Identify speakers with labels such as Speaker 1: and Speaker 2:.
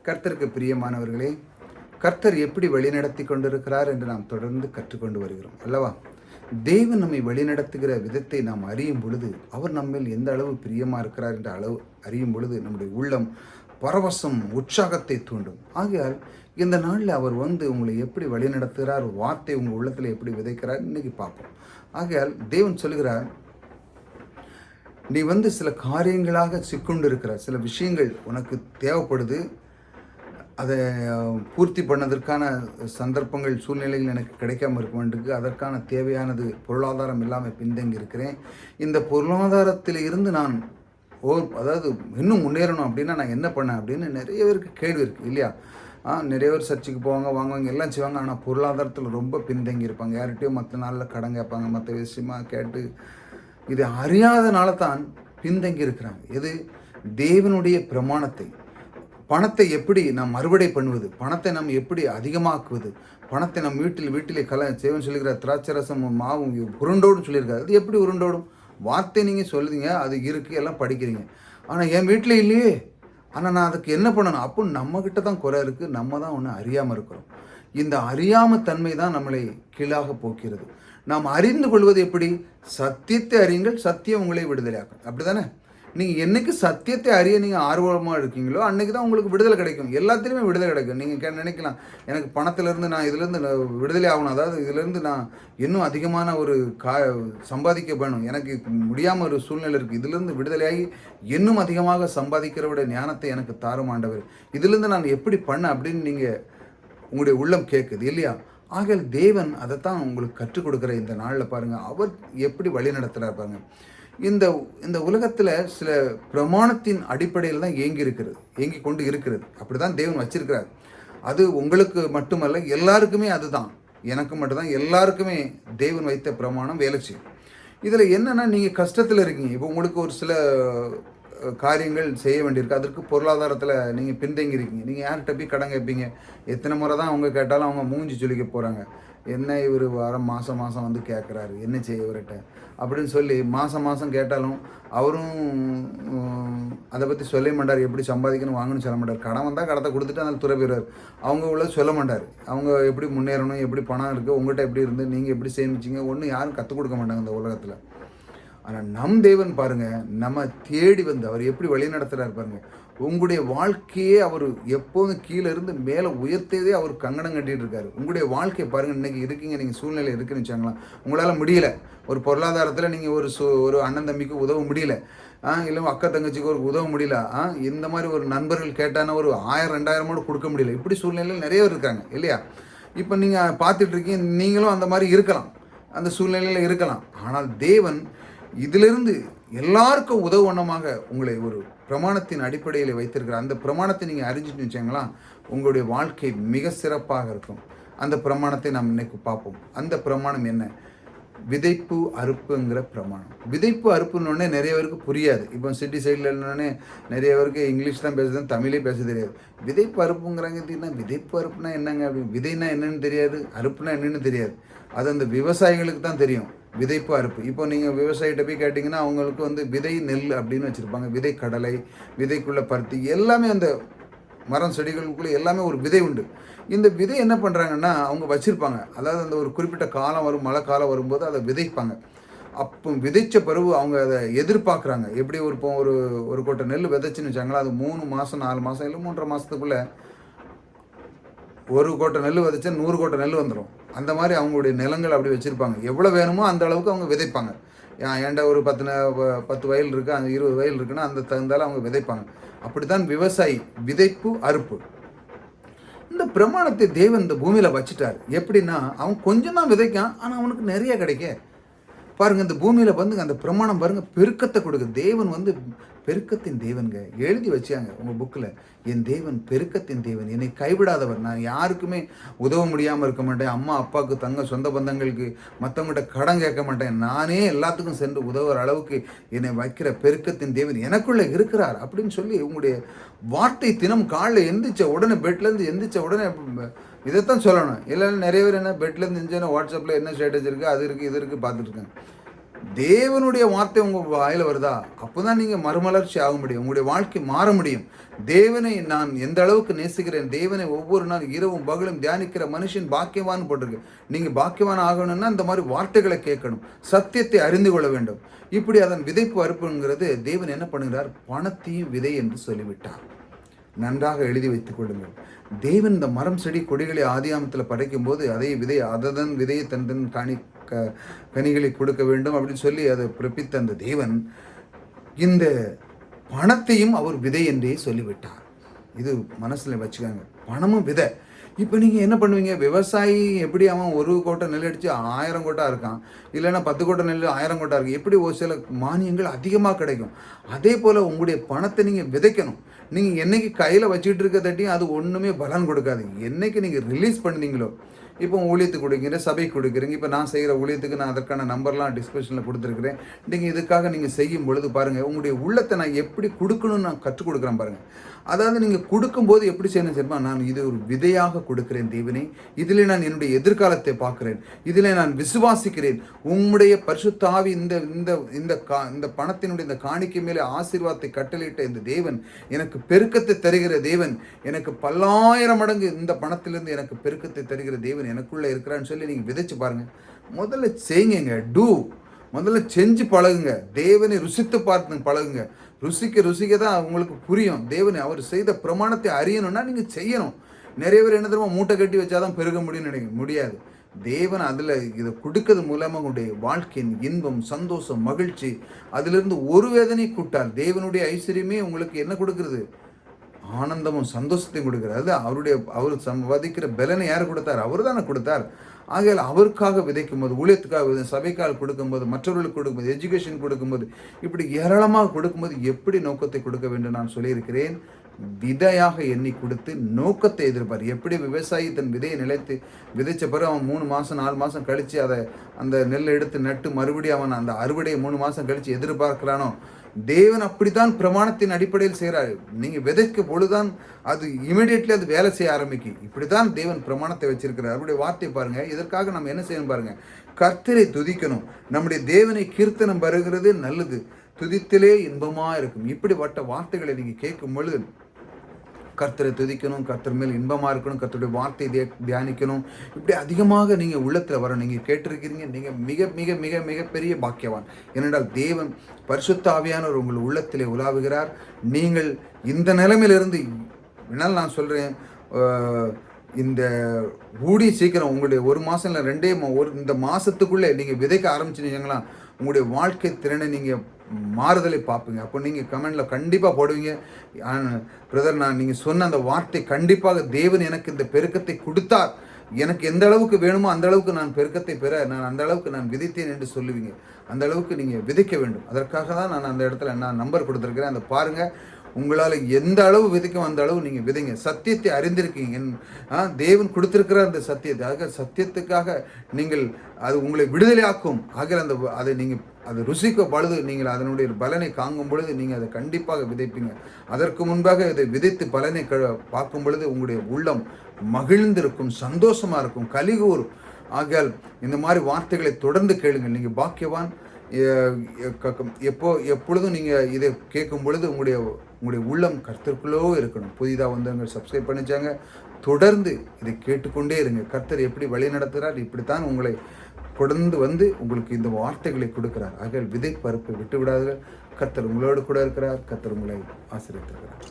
Speaker 1: கர்த்தருக்கு பிரியமானவர்களே, கர்த்தர் எப்படி வழிநடத்தி கொண்டிருக்கிறார் என்று நாம் தொடர்ந்து கற்றுக்கொண்டு வருகிறோம் அல்லவா? தேவன் நம்மை வழிநடத்துகிற விதத்தை நாம் அறியும் பொழுது, அவர் நம்மேல் எந்த அளவு பிரியமாக இருக்கிறார் என்ற அளவு அறியும் பொழுது நம்முடைய உள்ளம் பரவசம், உற்சாகத்தை தூண்டும். ஆகையால் இந்த நாளில் அவர் உங்களை எப்படி வழிநடத்துகிறார், வார்த்தை உங்கள் உள்ளத்தில் எப்படி விதைக்கிறார் இன்னைக்கு பார்ப்போம். ஆகையால் தேவன் சொல்லுகிறார், நீ சில காரியங்களாக சிக்கொண்டு இருக்கிற சில விஷயங்கள் உனக்கு தேவைப்படுது, அதை பூர்த்தி பண்ணதற்கான சந்தர்ப்பங்கள் சூழ்நிலைகள் எனக்கு கிடைக்காம இருக்க அதற்கான தேவையானது பொருளாதாரம் இல்லாமல் பின்தங்கி இருக்கிறேன். இந்த பொருளாதாரத்தில் இருந்து நான் அதாவது இன்னும் முன்னேறணும் அப்படின்னா நான் என்ன பண்ணேன் அப்படின்னு நிறைய பேருக்கு கேள்வி இருக்குது இல்லையா? நிறைய பேர் சர்ச்சுக்கு போவாங்க, வாங்குவாங்க, எல்லாம் செய்வாங்க. ஆனால் பொருளாதாரத்தில் ரொம்ப பின்தங்கி இருப்பாங்க. யார்கிட்டையும் மற்ற நாளில் கடன் கேட்பாங்க, மற்ற விஷயமாக கேட்டு இது அறியாதனால தான் பின்தங்கி இருக்கிறாங்க. எது? தேவனுடைய பிரமாணத்தை, பணத்தை எப்படி நாம் அறுவடை பண்ணுவது, பணத்தை நாம் எப்படி அதிகமாக்குவது, பணத்தை நம் வீட்டிலே சேவன் சொல்லுகிற திராட்சரசமும் மாவும் உருண்டோடும் சொல்லியிருக்காரு. அது எப்படி உருண்டோடும்? வார்த்தை நீங்கள் சொல்லுறீங்க, அது இருக்குது, எல்லாம் படிக்கிறீங்க. ஆனால் என் வீட்டில் இல்லையே, ஆனால் நான் அதுக்கு என்ன பண்ணணும்? அப்போ நம்மக்கிட்ட தான் குறை இருக்குது, நம்ம தான் ஒன்று அறியாமல் இருக்கிறோம். இந்த அறியாம தன்மை தான் நம்மளை கீழாக போக்கிறது. நாம் அறிந்து கொள்வது எப்படி? சத்தியத்தை அறியுங்கள், சத்தியம் உங்களை விடுதலையாக்கும். அப்படி தானே? நீங்கள் என்றைக்கு சத்தியத்தை அறிய நீங்கள் ஆர்வமாக இருக்கீங்களோ அன்றைக்கி தான் உங்களுக்கு விடுதலை கிடைக்கும். எல்லாத்துலேயுமே விடுதலை கிடைக்கும். நீங்கள் நினைக்கலாம், எனக்கு பணத்திலேருந்து நான் இதிலேருந்து விடுதலை ஆகணும், அதாவது இதிலேருந்து நான் இன்னும் அதிகமான ஒரு சம்பாதிக்க வேணும், எனக்கு முடியாமல் ஒரு சூழ்நிலை இருக்குது, இதிலேருந்து விடுதலையாகி இன்னும் அதிகமாக சம்பாதிக்கிறவிட ஞானத்தை எனக்கு தாரும் ஆண்டவர், இதிலேருந்து நான் எப்படி பண்ண அப்படின்னு நீங்கள் உங்களுடைய உள்ளம் கேட்குது இல்லையா? ஆக தேவன் அதைத்தான் உங்களுக்கு கற்றுக் கொடுக்குற இந்த நாளில் பாருங்கள், அவர் எப்படி வழி நடத்துகிறார் பாருங்கள். இந்த உலகத்தில் சில பிரமாணத்தின் அடிப்படையில் தான் இயங்கி கொண்டு இருக்கிறது. அப்படி தான் தேவன் வச்சிருக்கிறார். அது உங்களுக்கு மட்டுமல்ல, எல்லாருக்குமே அதுதான். எனக்கு மட்டும்தான், எல்லாருக்குமே தேவன் வைத்த பிரமாணம் வேலை செய்யும். இதில் என்னென்னா, நீங்கள் கஷ்டத்தில் இருக்கீங்க, இப்போ உங்களுக்கு ஒரு சில காரியங்கள் செய்ய வேண்டியிருக்கு, அதற்கு பொருளாதாரத்தில் நீங்கள் பின்தங்கி இருக்கீங்க. நீங்கள் யார்கிட்ட போய் கடன் கேட்பீங்க? எத்தனை முறை தான் அவங்க கேட்டாலும் அவங்க மூஞ்சி சொல்லிக்க போகிறாங்க, என்ன இவர் மாதம் கேட்குறாரு, என்ன செய்ய இவர்கிட்ட அப்படின்னு சொல்லி மாதம் கேட்டாலும் அவரும் அதை பற்றி சொல்ல மாட்டார். எப்படி சம்பாதிக்கணும், வாங்கணும்னு சொல்ல மாட்டார். கடன் வந்தால் கடத்தை கொடுத்துட்டு அதில் துறை போயிடுவார். அவங்க உள்ள சொல்ல மாட்டார். அவங்க எப்படி முன்னேறணும், எப்படி பணம் இருக்குது, உங்கள்கிட்ட எப்படி இருந்து நீங்கள் எப்படி சேமிச்சிங்க, ஒன்றும் யாரும் கற்றுக் கொடுக்க மாட்டாங்க இந்த உலகத்தில். ஆனால் நம் தேவன் பாருங்கள், நம்ம தேடி அவர் எப்படி வழி நடத்துகிறார் பாருங்கள். உங்களுடைய வாழ்க்கையே அவர் எப்போதும் கீழே இருந்து மேலே உயர்த்ததே அவர் கங்கணம் கட்டிகிட்டு இருக்காரு. உங்களுடைய வாழ்க்கையை பாருங்கள், இன்றைக்கி இருக்கீங்க, நீங்கள் சூழ்நிலை இருக்குன்னு வச்சாங்களா, உங்களால் முடியல, ஒரு பொருளாதாரத்தில் நீங்கள் ஒரு அண்ணன் தம்பிக்கு உதவ முடியல, இல்லை அக்கா தங்கச்சிக்கு ஒரு உதவ முடியல, இந்த மாதிரி ஒரு நண்பர்கள் கேட்டான ஒரு 1000-2000 கொடுக்க முடியல, இப்படி சூழ்நிலையில் நிறைய இருக்காங்க இல்லையா? இப்போ நீங்கள் பார்த்துட்ருக்கீங்க, நீங்களும் அந்த மாதிரி இருக்கலாம், அந்த சூழ்நிலையில் இருக்கலாம். ஆனால் தேவன் இதிலிருந்து எல்லாருக்கும் உதவுவண்ணமாக உங்களை ஒரு பிரமாணத்தின் அடிப்படையில் வைத்திருக்கிற அந்த பிரமாணத்தை நீங்கள் அறிஞ்சிட்டு வச்சிங்களா, உங்களுடைய வாழ்க்கை மிக சிறப்பாக இருக்கும். அந்த பிரமாணத்தை நாம் இன்னைக்கு பார்ப்போம். அந்த பிரமாணம் என்ன? விதைப்பு அறுப்புங்கிற பிரமாணம். விதைப்பு அறுப்புன்னொடனே நிறைய பேருக்கு புரியாது. இப்போ சிட்டி சைடில் என்னன்னே நிறைய பேருக்கு இங்கிலீஷ் தான் பேசுறது, தமிழே பேச தெரியாது. விதைப்பு அறுப்புங்கிறாங்க. விதைப்பு அறுப்புனா என்னங்க? அப்படி விதைனா என்னன்னு தெரியாது, அறுப்புனா என்னன்னு தெரியாது. அது அந்த விவசாயிகளுக்கு தான் தெரியும், விதைப்பு அறுப்பு. இப்போ நீங்கள் விவசாயிகிட்ட போய் கேட்டிங்கன்னா அவங்களுக்கு விதை நெல் அப்படின்னு வச்சுருப்பாங்க, விதை கடலை, விதைக்குள்ளே பருத்தி, எல்லாமே அந்த மரம் செடிகளுக்குள்ளே எல்லாமே ஒரு விதை உண்டு. இந்த விதை என்ன பண்ணுறாங்கன்னா அவங்க வச்சுருப்பாங்க, அதாவது அந்த ஒரு குறிப்பிட்ட காலம் வரும், மழை காலம் வரும்போது அதை விதைப்பாங்க. அப்போ விதைச்ச பிறகு அவங்க அதை எதிர்பார்க்குறாங்க. எப்படி ஒரு கொட்டை நெல் விதைச்சின்னு வச்சாங்களா, அது 3 மாதம் 4 மாதம் இல்லை 3.5 மாதத்துக்குள்ளே ஒரு கொட்டை நெல் விதைச்சா 100 கொட்டை நெல் வந்துடும். அந்த மாதிரி அவங்களுடைய நிலங்கள் அப்படி வச்சுருப்பாங்க. எவ்வளோ வேணுமோ அந்த அளவுக்கு அவங்க விதைப்பாங்க. ஏன்டா ஒரு 10 வயல் இருக்குது, அந்த 20 வயல் இருக்குன்னா அந்த தகுந்தாலும் அவங்க விதைப்பாங்க. அப்படி தான் விவசாயி, விதைப்பு அறுப்பு. இந்த பிரமாணத்தை தேவன் இந்த பூமியில் வச்சுட்டார். எப்படின்னா, அவன் கொஞ்சம் தான் விதைக்கான், ஆனால் அவனுக்கு நிறைய கிடைக்க பாருங்கள். இந்த பூமியில் அந்த பிரமாணம் பாருங்கள், பெருக்கத்தை கொடுக்கு. தேவன் பெருக்கத்தின் தேவன்க. எழுதி வச்சாங்க உங்கள் புக்கில், என் தேவன் பெருக்கத்தின் தேவன், என்னை கைவிடாதவர், நான் யாருக்குமே உதவ முடியாமல் இருக்க மாட்டேன், அம்மா அப்பாவுக்கு சொந்த பந்தங்களுக்கு மற்றவங்கள்ட்ட கடன் கேட்க மாட்டேன், நானே எல்லாத்துக்கும் சென்று உதவுற அளவுக்கு என்னை வைக்கிற பெருக்கத்தின் தேவன் எனக்குள்ளே இருக்கிறார் அப்படின்னு சொல்லி உங்களுடைய வார்த்தை தினம் காலையில் எந்திரிச்ச உடனே, பெட்லேருந்து எந்திரிச்ச உடனே இதைத்தான் சொல்லணும். இல்லை நிறைய பேர் என்ன பெட்லேருந்து எந்திரிச்சோன்னா வாட்ஸ்அப்பில் என்ன ஸ்டேட்டஸ் இருக்குது, அது இருக்குது, இது இருக்குது பார்த்துட்ருக்கேன். தேவனுடைய வார்த்தை உங்கள் வாயில் வருதா, அப்போ தான் நீங்கள் மறுமலர்ச்சி ஆக முடியும், உங்களுடைய வாழ்க்கை மாற முடியும். தேவனை நான் எந்த அளவுக்கு நேசிக்கிறேன், தேவனை ஒவ்வொரு நாள் இரவும் பகலும் தியானிக்கிற மனுஷன் பாக்கியவான் போட்டிருக்கு. நீங்கள் பாக்கியவான் ஆகணும்னா இந்த மாதிரி வார்த்தைகளை கேட்கணும், சத்தியத்தை அறிந்து கொள்ள வேண்டும். இப்படி அதன் விதைப்பு அறுப்புங்கிறது தேவன் என்ன பண்ணுகிறார், பணத்தையும் விதை என்று சொல்லிவிட்டார். நன்றாக எழுதி வைத்துக் கொள்ளுங்கள். தேவன் இந்த மரம் செடி கொடிகளை ஆதியாமத்தில் படைக்கும் போது அதை அதன் விதையை தன் கனிகளை கொடுக்க வேண்டும் அப்படின்னு சொல்லி அதை பிறப்பித்த அந்த தேவன் இந்த பணத்தையும் அவர் விதை என்றே சொல்லிவிட்டார். இது மனசில் வச்சுக்காங்க, பணமும் விதை. இப்போ நீங்கள் என்ன பண்ணுவீங்க, விவசாயி எப்படி அவன் 1 கோட்டை நெல் அடித்து 1000 கோட்டா இருக்கான், இல்லைன்னா 10 கோட்டை நெல் 1000 கோட்டா இருக்குது, எப்படி ஒரு சில மானியங்கள் அதிகமாக கிடைக்கும். அதே போல் உங்களுடைய பணத்தை நீங்கள் விதைக்கணும். நீங்கள் என்னைக்கு கையில் வச்சுக்கிட்டு இருக்க தட்டியும் அது ஒன்றுமே பலன் கொடுக்காது. என்னைக்கு நீங்கள் ரிலீஸ் பண்ணீங்களோ, இப்போ ஊழியத்துக்கு கொடுக்குறீங்க, சபைக்கு கொடுக்குறீங்க. இப்போ நான் செய்கிற ஊழியத்துக்கு நான் அதற்கான நம்பர்லாம் டிஸ்கிரிப்ஷனில் கொடுத்துருக்குறேன். நீங்கள் இதுக்காக நீங்கள் செய்யும் பொழுது பாருங்கள், உங்களுடைய உள்ளத்தை நான் எப்படி கொடுக்கணும்னு நான் கற்றுக் கொடுக்குறேன் பாருங்கள். அதாவது நீங்கள் கொடுக்கும்போது எப்படி செய்யணும் தெரியுமா, நான் இது ஒரு விதையாக கொடுக்கிறேன் தேவனே, இதில் நான் என்னுடைய எதிர்காலத்தை பார்க்குறேன், இதில் நான் விசுவாசிக்கிறேன். உம்முடைய பரிசுத்த ஆவி இந்த பணத்தினுடைய இந்த காணிக்கை மேலே ஆசீர்வாதத்தை கட்டளையிட்ட இந்த தேவன் எனக்கு பெருக்கத்தை தருகிற தேவன், எனக்கு 10,000 மடங்கு இந்த பணத்திலிருந்து எனக்கு பெருக்கத்தை தருகிற தேவன் எனக்குள்ளே இருக்கிறான்னு சொல்லி நீங்கள் விதைச்சு பாருங்கள். முதல்ல செய்யுங்க, முதல்ல செஞ்சு பழகுங்க. தேவனை ருசித்து பார்த்து பழகுங்க. ருசிக்க தான் உங்களுக்கு புரியும். தேவனை அவர் செய்த பிரமாணத்தை அறியணும்னா நீங்கள் செய்யணும். நிறைய பேர் என்ன தெரியுமா, மூட்டை கட்டி வச்சாதான் பெருக முடியும்னு நினைக்க முடியாது. தேவன் அதில் இதை கொடுக்கறது மூலமாக உங்களுடைய வாழ்க்கையின் இன்பம், சந்தோஷம், மகிழ்ச்சி, அதிலிருந்து ஒரு வேதனை கூட்டால் தேவனுடைய ஐஸ்வர்யமே உங்களுக்கு என்ன கொடுக்குறது, ஆனந்தமும் சந்தோஷத்தையும் கொடுக்குறாரு. அது அவர் சம்பாதிக்கிற பலனை யார் கொடுத்தார், அவர் தானே கொடுத்தார். ஆகையால் அவருக்காக விதைக்கும் போது, ஊழியத்துக்காக சபைக்காக கொடுக்கும்போது, மற்றவர்களுக்கு கொடுக்கும்போது, எஜுகேஷன் கொடுக்கும்போது, இப்படி ஏராளமாக கொடுக்கும்போது எப்படி நோக்கத்தை கொடுக்க வேண்டும் நான் சொல்லியிருக்கிறேன். விதையாக எண்ணி கொடுத்து நோக்கத்தை எதிர்பார். எப்படி விவசாயி தன் விதையை விதைச்ச பிறகு அவன் 3 மாதம் 4 மாதம் கழித்து அந்த நெல் எடுத்து நட்டு மறுபடியும் அவன் அந்த அறுவடையை 3 மாதம் கழித்து எதிர்பார்க்கிறானோ, தேவன் அப்படித்தான் பிரமாணத்தின் அடிப்படையில் செய்கிறார். நீங்கள் விதைக்க பொழுதுதான் அது இமீடியட்லி அது வேலை செய்ய ஆரம்பிக்கும். இப்படி தான் தேவன் பிரமாணத்தை வச்சிருக்கிறார். அவருடைய வார்த்தை பாருங்கள். இதற்காக நம்ம என்ன செய்யணும் பாருங்கள், கர்த்தரை துதிக்கணும். நம்முடைய தேவனை கீர்த்தனம் வருகிறது நல்லது, துதித்திலே இன்பமாக இருக்கும். இப்படிப்பட்ட வார்த்தைகளை நீங்கள் கேட்கும் பொழுது கர்த்தரை துதிக்கணும், கர்த்தர் மேல் இன்பமாக இருக்கணும், கர்த்தருடைய வார்த்தையை தியானிக்கணும். இப்படி அதிகமாக நீங்கள் உள்ளத்தில் வரணும். நீங்கள் கேட்டிருக்கிறீங்க, நீங்கள் மிக மிக மிக மிகப்பெரிய பாக்கியவான். ஏனென்றால் தேவன் பரிசுத்த ஆவியானவர் உங்கள் உள்ளத்திலே உலாவுகிறார். நீங்கள் இந்த நிலைமையிலிருந்து என்னால் நான் சொல்கிறேன், இந்த ஊடி சீக்கிரம் உங்களுடைய 1 மாதம் இல்லை இந்த மாதத்துக்குள்ளே நீங்கள் விதைக்க ஆரம்பிச்சுட்டீங்களா, உங்களுடைய வாழ்க்கை திறனை நீங்கள் மாறுதலை பார்ப்பீங்க. அப்போ நீங்கள் கமெண்டில் கண்டிப்பாக போடுவீங்க, பிரதர் நான் நீங்கள் சொன்ன அந்த வார்த்தை கண்டிப்பாக தேவன் எனக்கு இந்த பெருக்கத்தை கொடுத்தார், எனக்கு எந்த அளவுக்கு வேணுமோ அந்த அளவுக்கு நான் பெருக்கத்தை பெற நான் அந்த அளவுக்கு நான் விதைத்தேன் என்று சொல்லுவீங்க. அந்த அளவுக்கு நீங்கள் விதைக்க வேண்டும். அதற்காக தான் நான் அந்த இடத்துல நான் நம்பர் கொடுத்துருக்கிறேன். அந்த பாருங்கள், உங்களால் எந்த அளவு விதைக்கும் அந்த அளவு நீங்கள் விதைங்க. சத்தியத்தை அறிந்திருக்கீங்க, தேவன் கொடுத்திருக்கிற அந்த சத்தியத்தை, ஆக சத்தியத்துக்காக நீங்கள் அது உங்களை விடுதலையாக்கும். ஆக அதை நீங்கள் அது ருசிக்க பொழுது நீங்கள் அதனுடைய பலனை காங்கும் பொழுது நீங்கள் அதை கண்டிப்பாக விதைப்பீங்க. அதற்கு முன்பாக இதை விதைத்து பலனை பார்க்கும் பொழுது உங்களுடைய உள்ளம் மகிழ்ந்திருக்கும், சந்தோஷமாக இருக்கும், கலிகூரும். ஆகையால் இந்த மாதிரி வார்த்தைகளை தொடர்ந்து கேளுங்கள். நீங்கள் பாக்கியவான். எப்பொழுதும் நீங்கள் இதை கேட்கும் பொழுது உங்களுடைய உள்ளம் கர்த்தருக்குள்ளோ இருக்கணும். புதிதாக வந்தவங்க சப்ஸ்கிரைப் பண்ணிச்சாங்க, தொடர்ந்து இதை கேட்டுக்கொண்டே இருங்க. கர்த்தர் எப்படி வழி நடத்துகிறார், இப்படித்தான் உங்களை தொடர்ந்து வந்து உங்களுக்கு இந்த வார்த்தைகளை கொடுக்கிறார். ஆகையால் விதை பருப்பை விட்டு விடாதீர்கள். கர்த்தர் உங்களோடு கூட இருக்கிறார். கர்த்தர் உங்களை ஆசீர்வதிக்கிறார்.